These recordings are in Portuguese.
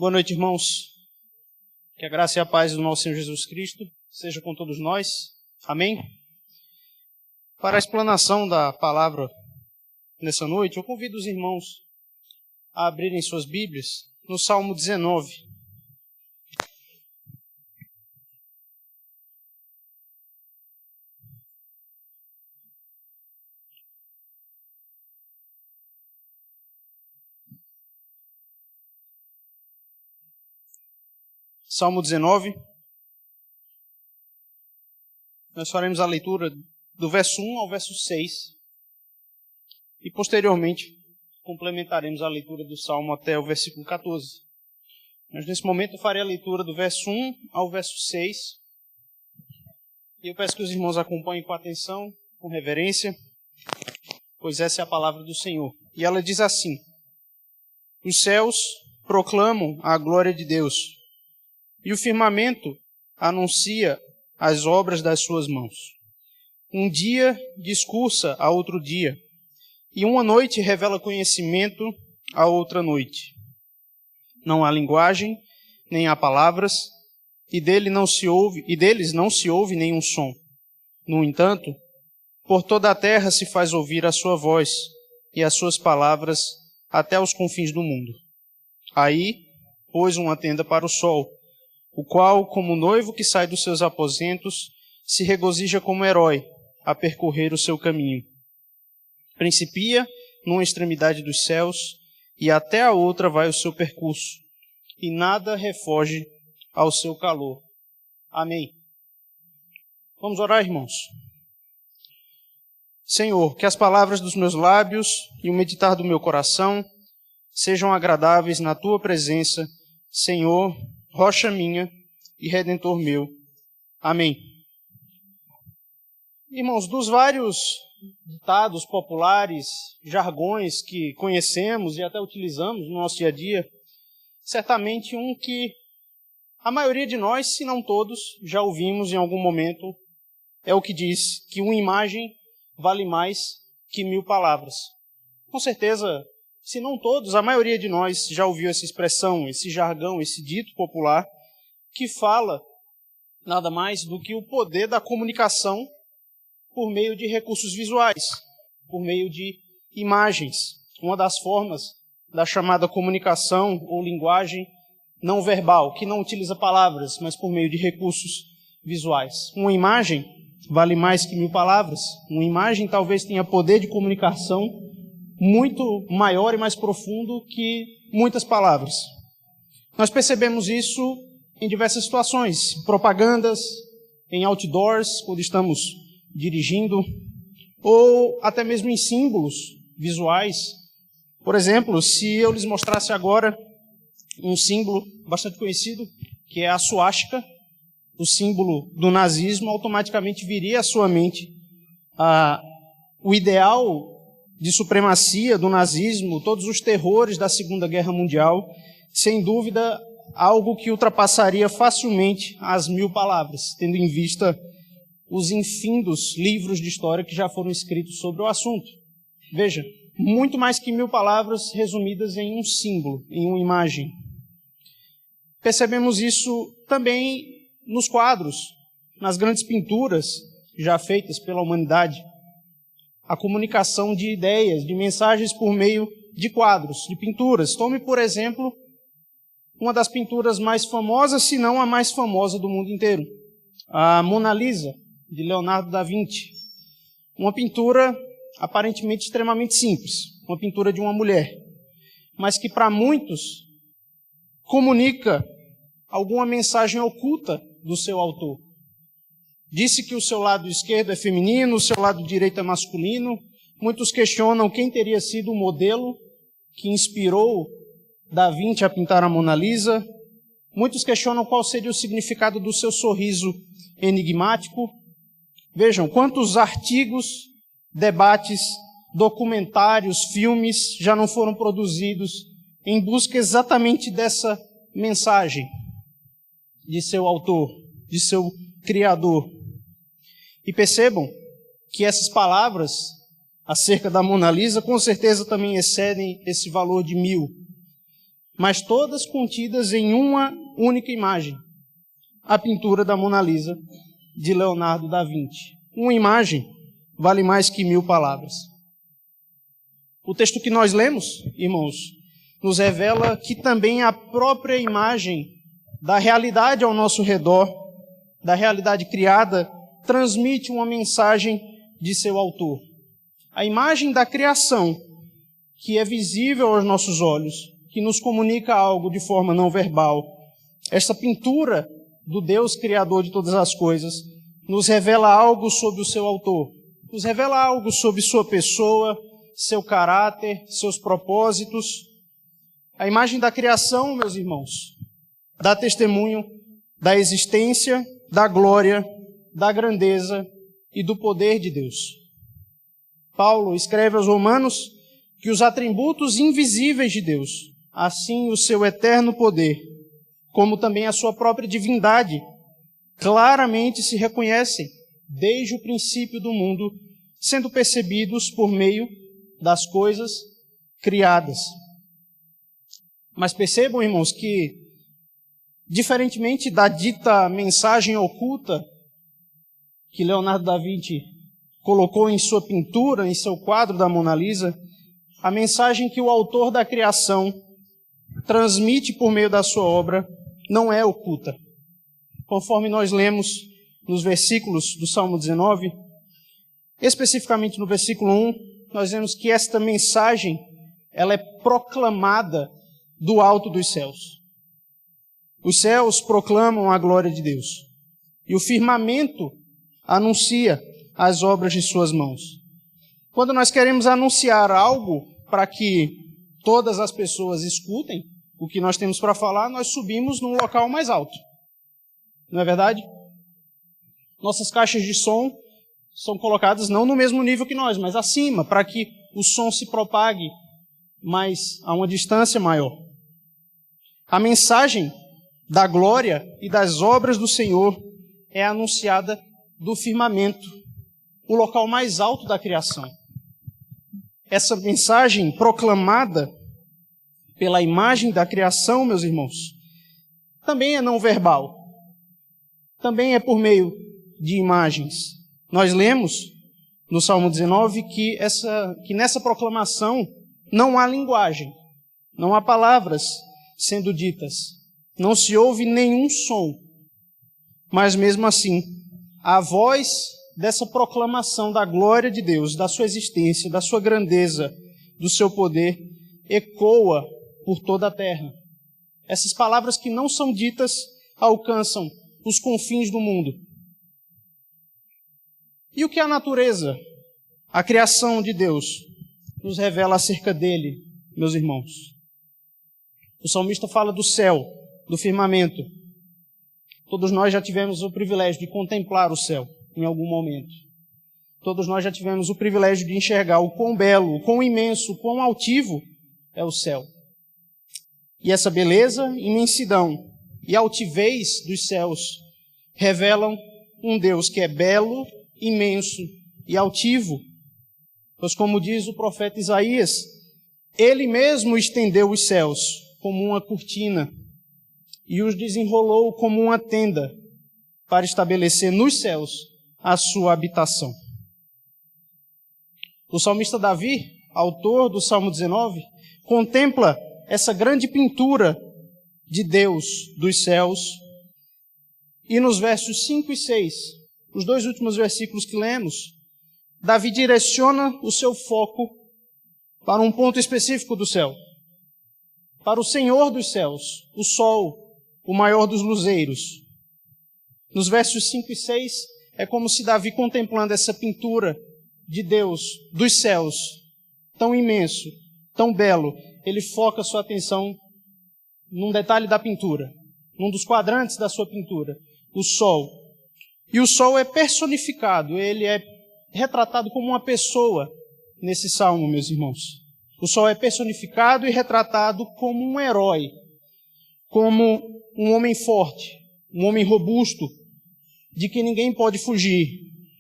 Boa noite, irmãos. Que a graça e a paz do nosso Senhor Jesus Cristo seja com todos nós. Amém? Para a explanação da palavra nessa noite, eu convido os irmãos a abrirem suas Bíblias no Salmo 19. Salmo 19. Nós faremos a leitura do verso 1 ao verso 6. E posteriormente complementaremos a leitura do Salmo até o versículo 14. Mas nesse momento eu farei a leitura do verso 1 ao verso 6. E eu peço que os irmãos acompanhem com atenção, com reverência, pois essa é a palavra do Senhor. E ela diz assim: Os céus proclamam a glória de Deus, e o firmamento anuncia as obras das suas mãos. Um dia discursa a outro dia, e uma noite revela conhecimento a outra noite. Não há linguagem, nem há palavras, e deles não se ouve nenhum som. No entanto, por toda a terra se faz ouvir a sua voz, e as suas palavras até os confins do mundo. Aí pôs uma tenda para o sol, o qual, como noivo que sai dos seus aposentos, se regozija como herói a percorrer o seu caminho. Principia numa extremidade dos céus, e até a outra vai o seu percurso, e nada refoge ao seu calor. Amém. Vamos orar, irmãos. Senhor, que as palavras dos meus lábios e o meditar do meu coração sejam agradáveis na tua presença, Senhor, rocha minha e redentor meu. Amém. Irmãos, dos vários ditados populares, jargões que conhecemos e até utilizamos no nosso dia a dia, certamente um que a maioria de nós, se não todos, já ouvimos em algum momento, é o que diz que uma imagem vale mais que 1000 palavras. Com certeza, se não todos, a maioria de nós já ouviu essa expressão, esse jargão, esse dito popular, que fala nada mais do que o poder da comunicação por meio de recursos visuais, por meio de imagens. Uma das formas da chamada comunicação ou linguagem não verbal, que não utiliza palavras, mas por meio de recursos visuais. Uma imagem vale mais que 1000 palavras. Uma imagem talvez tenha poder de comunicação muito maior e mais profundo que muitas palavras. Nós percebemos isso em diversas situações, propagandas, em outdoors, quando estamos dirigindo, ou até mesmo em símbolos visuais. Por exemplo, se eu lhes mostrasse agora um símbolo bastante conhecido, que é a suástica, o símbolo do nazismo, automaticamente viria à sua mente o ideal de supremacia do nazismo, todos os terrores da Segunda Guerra Mundial, sem dúvida, algo que ultrapassaria facilmente as 1000 palavras, tendo em vista os infindos livros de história que já foram escritos sobre o assunto. Veja, muito mais que 1000 palavras resumidas em um símbolo, em uma imagem. Percebemos isso também nos quadros, nas grandes pinturas já feitas pela humanidade. A comunicação de ideias, de mensagens por meio de quadros, de pinturas. Tome, por exemplo, uma das pinturas mais famosas, se não a mais famosa do mundo inteiro. A Mona Lisa, de Leonardo da Vinci. Uma pintura aparentemente extremamente simples. Uma pintura de uma mulher. Mas que para muitos comunica alguma mensagem oculta do seu autor. Disse que o seu lado esquerdo é feminino, o seu lado direito é masculino. Muitos questionam quem teria sido o modelo que inspirou Da Vinci a pintar a Mona Lisa. Muitos questionam qual seria o significado do seu sorriso enigmático. Vejam, quantos artigos, debates, documentários, filmes já não foram produzidos em busca exatamente dessa mensagem de seu autor, de seu criador. E percebam que essas palavras acerca da Mona Lisa com certeza também excedem esse valor de 1000. mas todas contidas em uma única imagem, a pintura da Mona Lisa de Leonardo da Vinci. Uma imagem vale mais que 1000 palavras. O texto que nós lemos, irmãos, nos revela que também a própria imagem da realidade ao nosso redor, da realidade criada, transmite uma mensagem de seu autor. A imagem da criação, que é visível aos nossos olhos, que nos comunica algo de forma não verbal. Esta pintura do Deus Criador de todas as coisas nos revela algo sobre o seu autor, nos revela algo sobre sua pessoa, seu caráter, seus propósitos. A imagem da criação, meus irmãos, dá testemunho da existência, da glória, da grandeza e do poder de Deus. Paulo escreve aos Romanos que os atributos invisíveis de Deus, assim o seu eterno poder, como também a sua própria divindade, claramente se reconhecem desde o princípio do mundo, sendo percebidos por meio das coisas criadas. Mas percebam, irmãos, que, diferentemente da dita mensagem oculta que Leonardo da Vinci colocou em sua pintura, em seu quadro da Mona Lisa, a mensagem que o autor da criação transmite por meio da sua obra não é oculta. Conforme nós lemos nos versículos do Salmo 19, especificamente no versículo 1, nós vemos que esta mensagem ela é proclamada do alto dos céus. Os céus proclamam a glória de Deus e o firmamento anuncia as obras de suas mãos. Quando nós queremos anunciar algo para que todas as pessoas escutem o que nós temos para falar, nós subimos num local mais alto. Não é verdade? Nossas caixas de som são colocadas não no mesmo nível que nós, mas acima, para que o som se propague mais a uma distância maior. A mensagem da glória e das obras do Senhor é anunciada do firmamento, o local mais alto da criação. Essa mensagem proclamada pela imagem da criação, meus irmãos, também é não verbal. Também é por meio de imagens. Nós lemos no Salmo 19 que nessa proclamação não há linguagem, não há palavras sendo ditas, não se ouve nenhum som, mas mesmo assim, a voz dessa proclamação da glória de Deus, da sua existência, da sua grandeza, do seu poder, ecoa por toda a terra. Essas palavras que não são ditas alcançam os confins do mundo. E o que a natureza, a criação de Deus, nos revela acerca dele, meus irmãos? O salmista fala do céu, do firmamento. Todos nós já tivemos o privilégio de contemplar o céu em algum momento. Todos nós já tivemos o privilégio de enxergar o quão belo, o quão imenso, o quão altivo é o céu. E essa beleza, imensidão e altivez dos céus revelam um Deus que é belo, imenso e altivo. Pois como diz o profeta Isaías, ele mesmo estendeu os céus como uma cortina e os desenrolou como uma tenda para estabelecer nos céus a sua habitação. O salmista Davi, autor do Salmo 19, contempla essa grande pintura de Deus dos céus e nos versos 5 e 6, os dois últimos versículos que lemos, Davi direciona o seu foco para um ponto específico do céu, para o Senhor dos céus, o sol, o maior dos luzeiros. Nos versos 5 e 6, é como se Davi, contemplando essa pintura de Deus dos céus, tão imenso, tão belo, ele foca sua atenção num detalhe da pintura, num dos quadrantes da sua pintura, o sol. E o sol é personificado, ele é retratado como uma pessoa nesse salmo, meus irmãos. O sol é personificado e retratado como um herói, como um homem forte, um homem robusto, de que ninguém pode fugir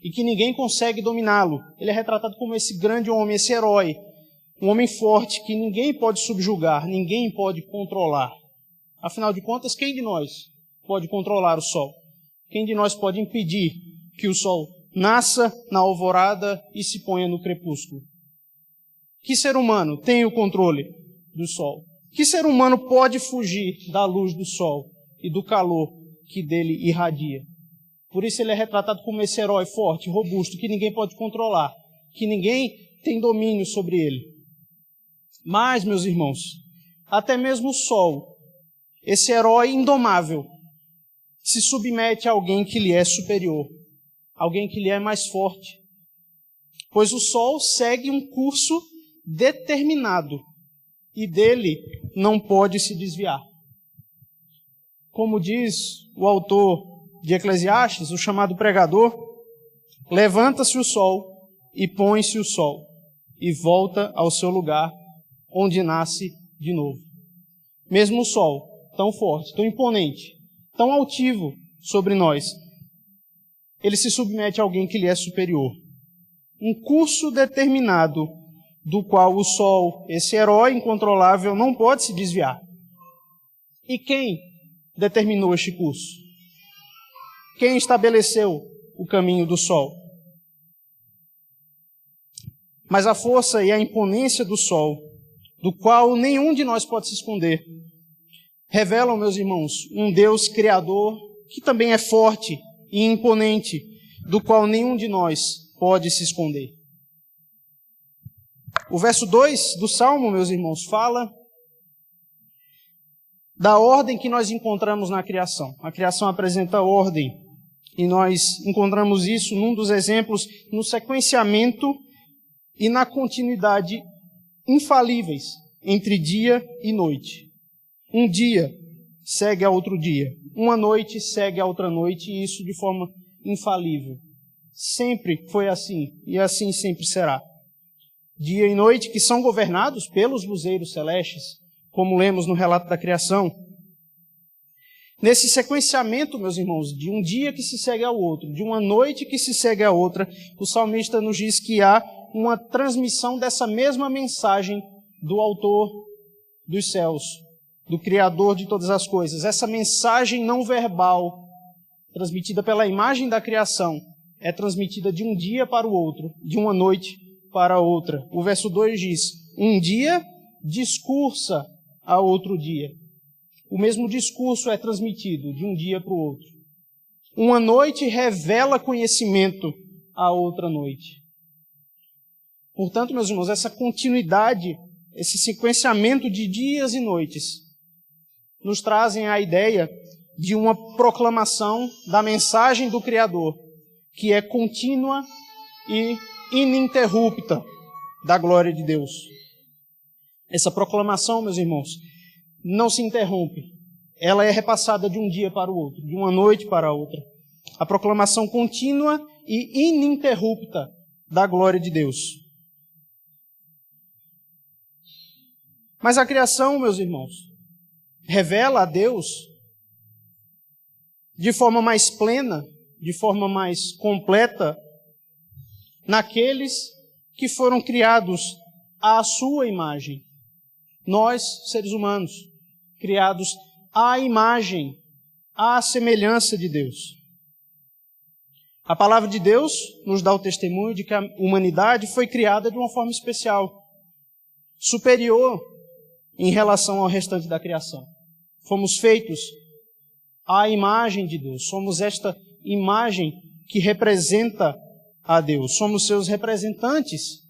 e que ninguém consegue dominá-lo. Ele é retratado como esse grande homem, esse herói, Um homem forte que ninguém pode subjugar, ninguém pode controlar. Afinal de contas, quem de nós pode controlar o sol? Quem de nós pode impedir que o sol nasça na alvorada e se ponha no crepúsculo? Que ser humano tem o controle do sol? Que ser humano pode fugir da luz do sol e do calor que dele irradia? Por isso ele é retratado como esse herói forte, robusto, que ninguém pode controlar, que ninguém tem domínio sobre ele. Mas, meus irmãos, até mesmo o sol, esse herói indomável, se submete a alguém que lhe é superior, alguém que lhe é mais forte. Pois o sol segue um curso determinado e dele não pode se desviar. Como diz o autor de Eclesiastes, o chamado pregador, levanta-se o sol e põe-se o sol e volta ao seu lugar, onde nasce de novo. Mesmo o sol, tão forte, tão imponente, tão altivo sobre nós, ele se submete a alguém que lhe é superior. Um curso determinado, do qual o sol, esse herói incontrolável, não pode se desviar. E quem determinou este curso? Quem estabeleceu o caminho do sol? Mas a força e a imponência do sol, do qual nenhum de nós pode se esconder, revelam, meus irmãos, um Deus criador que também é forte e imponente, do qual nenhum de nós pode se esconder. O verso 2 do Salmo, meus irmãos, fala da ordem que nós encontramos na criação. A criação apresenta ordem, e nós encontramos isso num dos exemplos, no sequenciamento e na continuidade infalíveis entre dia e noite. Um dia segue a outro dia, uma noite segue a outra noite, e isso de forma infalível. Sempre foi assim, e assim sempre será. Dia e noite que são governados pelos luzeiros celestes, como lemos no relato da criação. Nesse sequenciamento, meus irmãos, de um dia que se segue ao outro, de uma noite que se segue à outra, o salmista nos diz que há uma transmissão dessa mesma mensagem do autor dos céus, do Criador de todas as coisas. Essa mensagem não verbal, transmitida pela imagem da criação, é transmitida de um dia para o outro, de uma noite para a outra. O verso 2 diz: um dia discursa a outro dia. O mesmo discurso é transmitido de um dia para o outro. Uma noite revela conhecimento a outra noite. Portanto, meus irmãos, essa continuidade, esse sequenciamento de dias e noites, nos trazem a ideia de uma proclamação da mensagem do Criador, que é contínua e ininterrupta da glória de Deus. Essa proclamação, meus irmãos, não se interrompe. Ela é repassada de um dia para o outro, de uma noite para a outra. A proclamação contínua e ininterrupta da glória de Deus. Mas a criação, meus irmãos, revela a Deus de forma mais plena, de forma mais completa, naqueles que foram criados à sua imagem. Nós, seres humanos, criados à imagem, à semelhança de Deus. A palavra de Deus nos dá o testemunho de que a humanidade foi criada de uma forma especial, superior em relação ao restante da criação. Fomos feitos à imagem de Deus. Somos esta imagem que representa a Deus. Somos seus representantes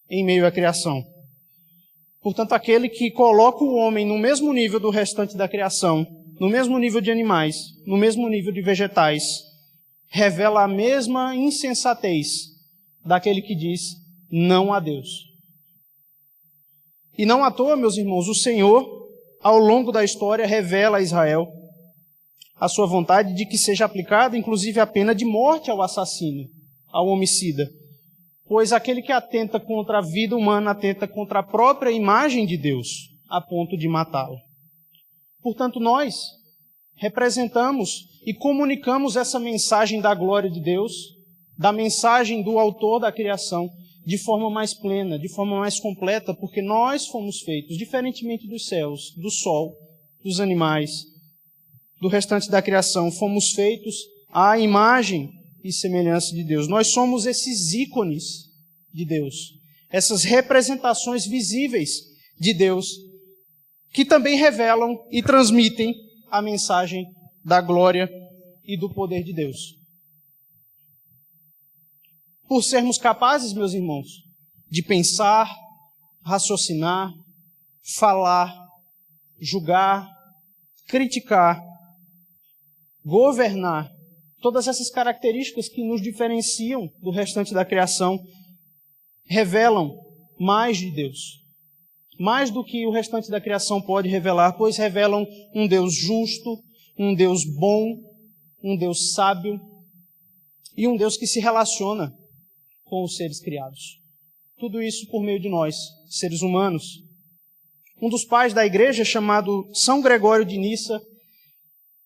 em meio à criação. Portanto, aquele que coloca o homem no mesmo nível do restante da criação, no mesmo nível de animais, no mesmo nível de vegetais, revela a mesma insensatez daquele que diz não a Deus. E não à toa, meus irmãos, o Senhor, ao longo da história, revela a Israel a sua vontade de que seja aplicada, inclusive, a pena de morte ao assassino, ao homicida. Pois aquele que atenta contra a vida humana atenta contra a própria imagem de Deus, a ponto de matá-lo. Portanto, nós representamos e comunicamos essa mensagem da glória de Deus, da mensagem do autor da criação, de forma mais plena, de forma mais completa, porque nós fomos feitos, diferentemente dos céus, do sol, dos animais, do restante da criação, fomos feitos à imagem e semelhança de Deus. Nós somos esses ícones de Deus, essas representações visíveis de Deus, que também revelam e transmitem a mensagem da glória e do poder de Deus. Por sermos capazes, meus irmãos, de pensar, raciocinar, falar, julgar, criticar, governar, todas essas características que nos diferenciam do restante da criação, revelam mais de Deus. Mais do que o restante da criação pode revelar, pois revelam um Deus justo, um Deus bom, um Deus sábio e um Deus que se relaciona com os seres criados. Tudo isso por meio de nós, seres humanos. Um dos pais da igreja, chamado São Gregório de Nissa,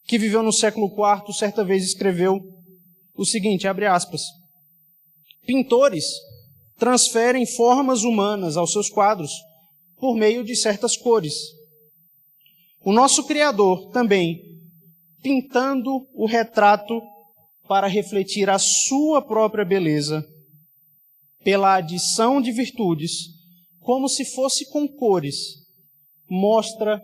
que viveu no século IV, certa vez escreveu o seguinte, abre aspas, pintores transferem formas humanas aos seus quadros por meio de certas cores. O nosso Criador também, pintando o retrato para refletir a sua própria beleza, pela adição de virtudes, como se fosse com cores, mostra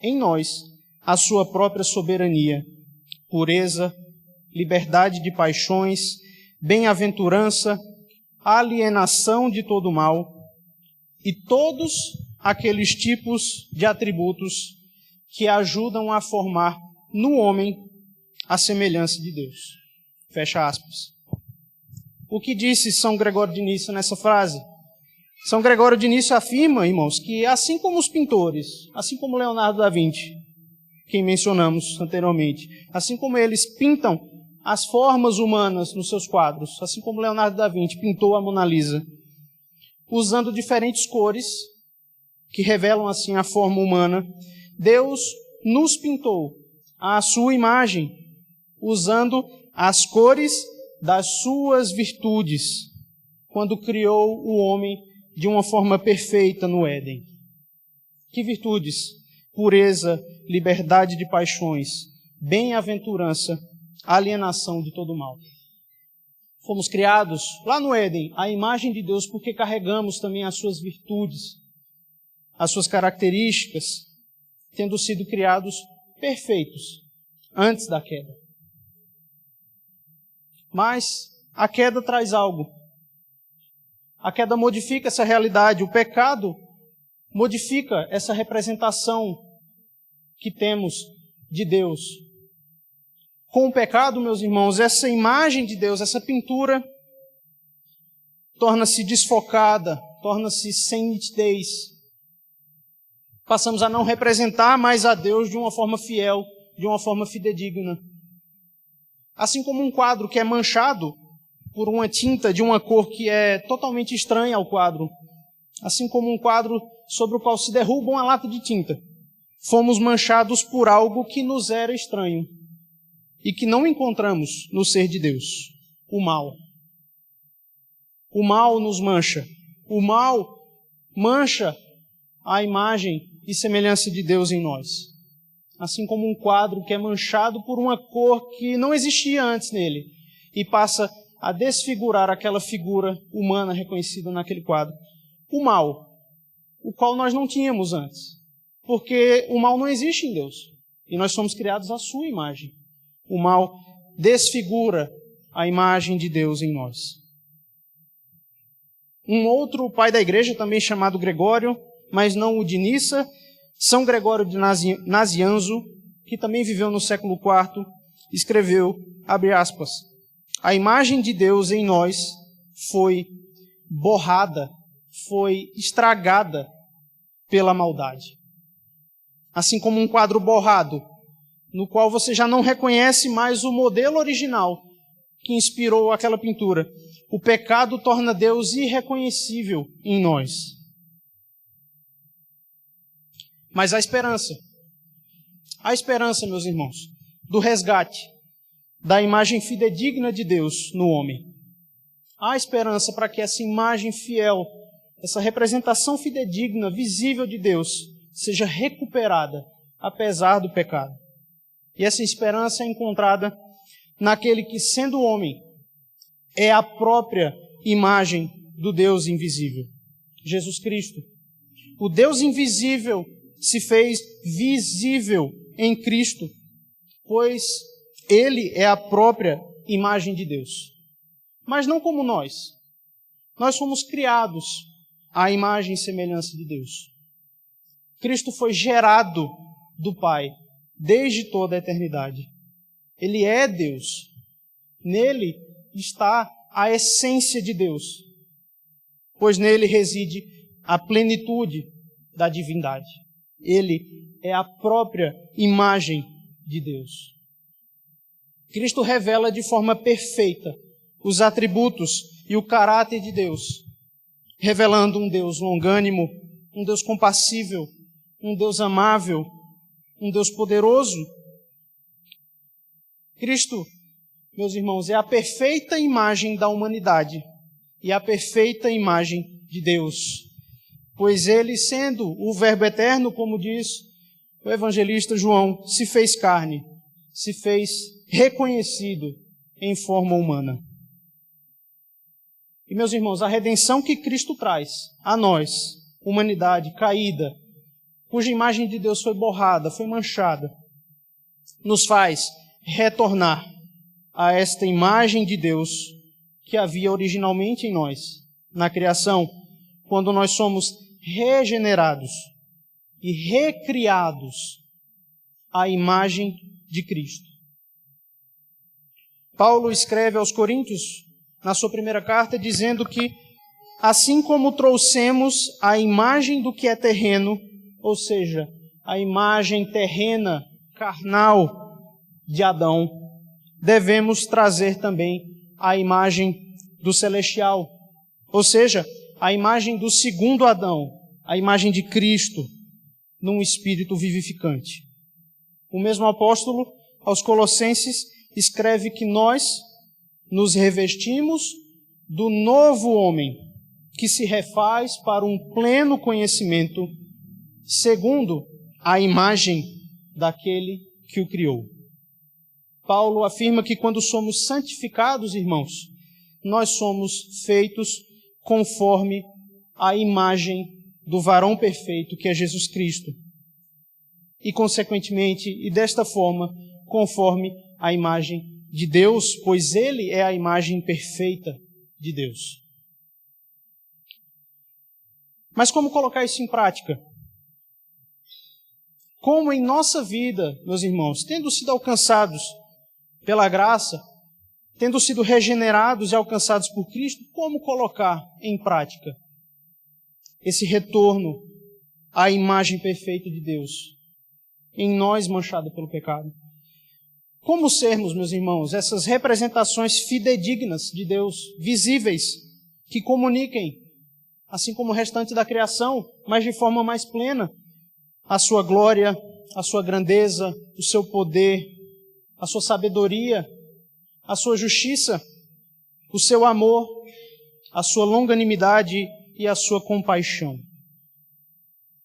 em nós a sua própria soberania, pureza, liberdade de paixões, bem-aventurança, alienação de todo mal e todos aqueles tipos de atributos que ajudam a formar no homem a semelhança de Deus. Fecha aspas. O que disse São Gregório de Nissa nessa frase? São Gregório de Nissa afirma, irmãos, que assim como os pintores, assim como Leonardo da Vinci, quem mencionamos anteriormente, assim como eles pintam as formas humanas nos seus quadros, assim como Leonardo da Vinci pintou a Mona Lisa, usando diferentes cores, que revelam assim a forma humana, Deus nos pintou à sua imagem, usando as cores das suas virtudes, quando criou o homem de uma forma perfeita no Éden. Que virtudes? Pureza, liberdade de paixões, bem-aventurança, alienação de todo mal. Fomos criados lá no Éden, à imagem de Deus, porque carregamos também as suas virtudes, as suas características, tendo sido criados perfeitos antes da queda. Mas a queda traz algo. A queda modifica essa realidade. O pecado modifica essa representação que temos de Deus. Com o pecado, meus irmãos, essa imagem de Deus, essa pintura, torna-se desfocada, torna-se sem nitidez. Passamos a não representar mais a Deus de uma forma fiel, de uma forma fidedigna. Assim como um quadro que é manchado por uma tinta de uma cor que é totalmente estranha ao quadro, assim como um quadro sobre o qual se derruba uma lata de tinta, fomos manchados por algo que nos era estranho e que não encontramos no ser de Deus, o mal. O mal nos mancha. O mal mancha a imagem e semelhança de Deus em nós. Assim como um quadro que é manchado por uma cor que não existia antes nele e passa a desfigurar aquela figura humana reconhecida naquele quadro. O mal, o qual nós não tínhamos antes, porque o mal não existe em Deus e nós somos criados à sua imagem. O mal desfigura a imagem de Deus em nós. Um outro pai da igreja, também chamado Gregório, mas não o de Nissa, São Gregório de Nazianzo, que também viveu no século IV, escreveu, abre aspas, a imagem de Deus em nós foi borrada, foi estragada pela maldade. Assim como um quadro borrado, no qual você já não reconhece mais o modelo original que inspirou aquela pintura. O pecado torna Deus irreconhecível em nós. Mas a esperança, meus irmãos, do resgate da imagem fidedigna de Deus no homem. há esperança para que essa imagem fiel, essa representação fidedigna, visível de Deus, seja recuperada, apesar do pecado. E essa esperança é encontrada naquele que, sendo homem, é a própria imagem do Deus invisível, Jesus Cristo. O Deus invisível se fez visível em Cristo, pois Ele é a própria imagem de Deus. Mas não como nós. Nós fomos criados à imagem e semelhança de Deus. Cristo foi gerado do Pai desde toda a eternidade. Ele é Deus. Nele está a essência de Deus, pois nele reside a plenitude da divindade. Ele é a própria imagem de Deus. Cristo revela de forma perfeita os atributos e o caráter de Deus, revelando um Deus longânimo, um Deus compassível, um Deus amável, um Deus poderoso. Cristo, meus irmãos, é a perfeita imagem da humanidade e a perfeita imagem de Deus, pois Ele, sendo o Verbo eterno, como diz o evangelista João, se fez carne, se fez reconhecido em forma humana. E, meus irmãos, a redenção que Cristo traz a nós, humanidade caída, cuja imagem de Deus foi borrada, foi manchada, nos faz retornar a esta imagem de Deus que havia originalmente em nós, na criação, quando nós somos regenerados e recriados à imagem de Cristo. Paulo escreve aos Coríntios, na sua primeira carta, dizendo que, assim como trouxemos a imagem do que é terreno, ou seja, a imagem terrena, carnal de Adão, devemos trazer também a imagem do celestial, ou seja, a imagem do segundo Adão, a imagem de Cristo, num espírito vivificante. O mesmo apóstolo, aos Colossenses, escreve que nós nos revestimos do novo homem, que se refaz para um pleno conhecimento, segundo a imagem daquele que o criou. Paulo afirma que quando somos santificados, irmãos, nós somos feitos conforme a imagem do varão perfeito, que é Jesus Cristo. E, consequentemente, e desta forma, conforme a imagem de Deus, pois Ele é a imagem perfeita de Deus. Mas como colocar isso em prática? Como em nossa vida, meus irmãos, tendo sido alcançados pela graça, tendo sido regenerados e alcançados por Cristo, como colocar em prática esse retorno à imagem perfeita de Deus em nós manchada pelo pecado? Como sermos, meus irmãos, essas representações fidedignas de Deus, visíveis, que comuniquem, assim como o restante da criação, mas de forma mais plena, a sua glória, a sua grandeza, o seu poder, a sua sabedoria, a sua justiça, o seu amor, a sua longanimidade e a sua compaixão.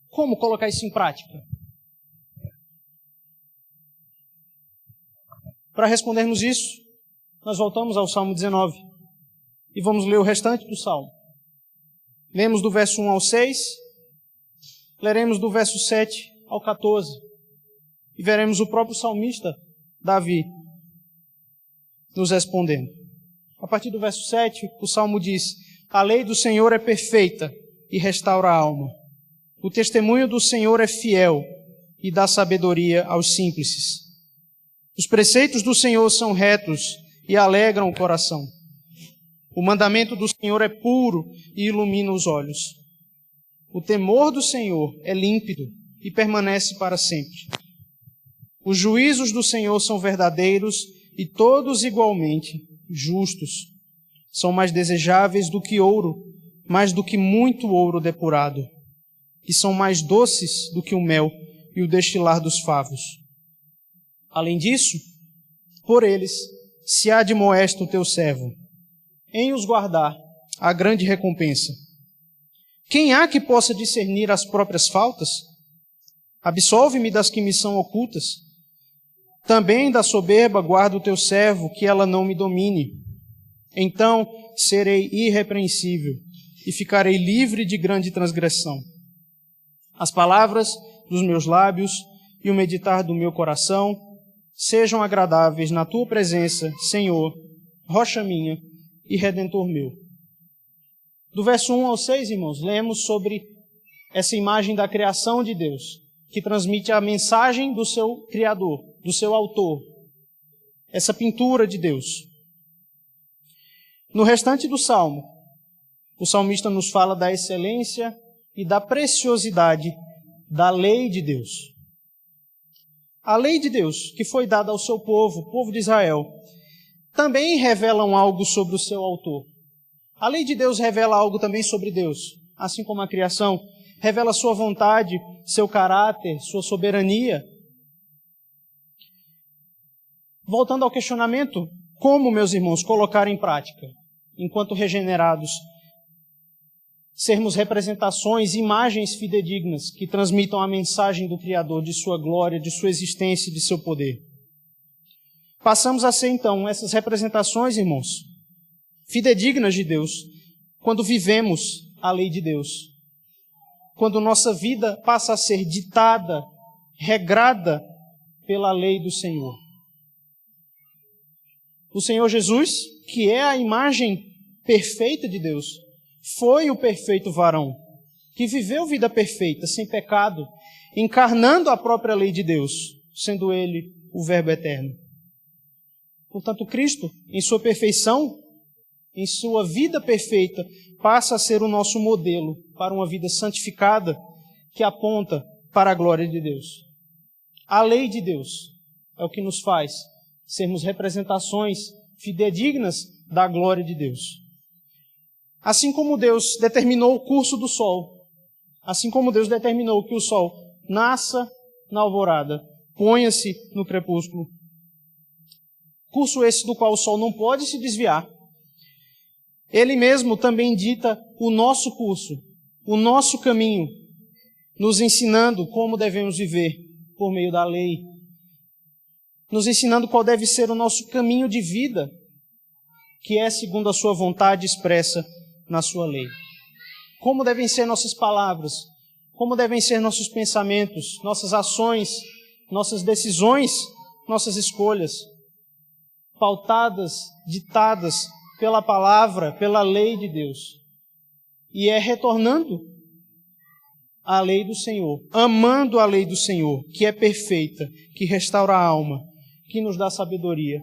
Como colocar isso em prática? Para respondermos isso, nós voltamos ao Salmo 19 e vamos ler o restante do Salmo. Lemos do verso 1 ao 6, leremos do verso 7 ao 14 e veremos o próprio salmista, Davi, nos respondendo. A partir do verso 7, o Salmo diz: a lei do Senhor é perfeita e restaura a alma. O testemunho do Senhor é fiel e dá sabedoria aos simples. Os preceitos do Senhor são retos e alegram o coração. O mandamento do Senhor é puro e ilumina os olhos. O temor do Senhor é límpido e permanece para sempre. Os juízos do Senhor são verdadeiros e todos igualmente justos. São mais desejáveis do que ouro, mais do que muito ouro depurado. E são mais doces do que o mel e o destilar dos favos. Além disso, por eles se admoesta o teu servo, em os guardar a grande recompensa. Quem há que possa discernir as próprias faltas? Absolve-me das que me são ocultas. Também da soberba guarda o teu servo, que ela não me domine. Então serei irrepreensível e ficarei livre de grande transgressão. As palavras dos meus lábios e o meditar do meu coração sejam agradáveis na tua presença, Senhor, rocha minha e redentor meu. Do verso 1 ao 6, irmãos, lemos sobre essa imagem da criação de Deus, que transmite a mensagem do seu Criador, do seu autor, essa pintura de Deus. No restante do Salmo, o salmista nos fala da excelência e da preciosidade da lei de Deus. A lei de Deus, que foi dada ao seu povo, o povo de Israel, também revelam algo sobre o seu autor. A lei de Deus revela algo também sobre Deus, assim como a criação revela sua vontade, seu caráter, sua soberania. Voltando ao questionamento, como, meus irmãos, colocar em prática, enquanto regenerados, sermos representações, imagens fidedignas que transmitam a mensagem do Criador, de sua glória, de sua existência e de seu poder. Passamos a ser, então, essas representações, irmãos, fidedignas de Deus, quando vivemos a lei de Deus. Quando nossa vida passa a ser ditada, regrada pela lei do Senhor. O Senhor Jesus, que é a imagem perfeita de Deus, foi o perfeito varão, que viveu vida perfeita, sem pecado, encarnando a própria lei de Deus, sendo Ele o Verbo eterno. Portanto, Cristo, em sua perfeição, em sua vida perfeita, passa a ser o nosso modelo para uma vida santificada que aponta para a glória de Deus. A lei de Deus é o que nos faz sermos representações fidedignas da glória de Deus. Assim como Deus determinou o curso do sol, assim como Deus determinou que o sol nasça na alvorada, ponha-se no crepúsculo, curso esse do qual o sol não pode se desviar, Ele mesmo também dita o nosso curso, o nosso caminho, nos ensinando como devemos viver por meio da lei, nos ensinando qual deve ser o nosso caminho de vida, que é segundo a sua vontade expressa na sua lei. Como devem ser nossas palavras, como devem ser nossos pensamentos, nossas ações, nossas decisões, nossas escolhas, pautadas, ditadas pela palavra, pela lei de Deus. E é retornando à lei do Senhor, amando a lei do Senhor, que é perfeita, que restaura a alma, que nos dá sabedoria.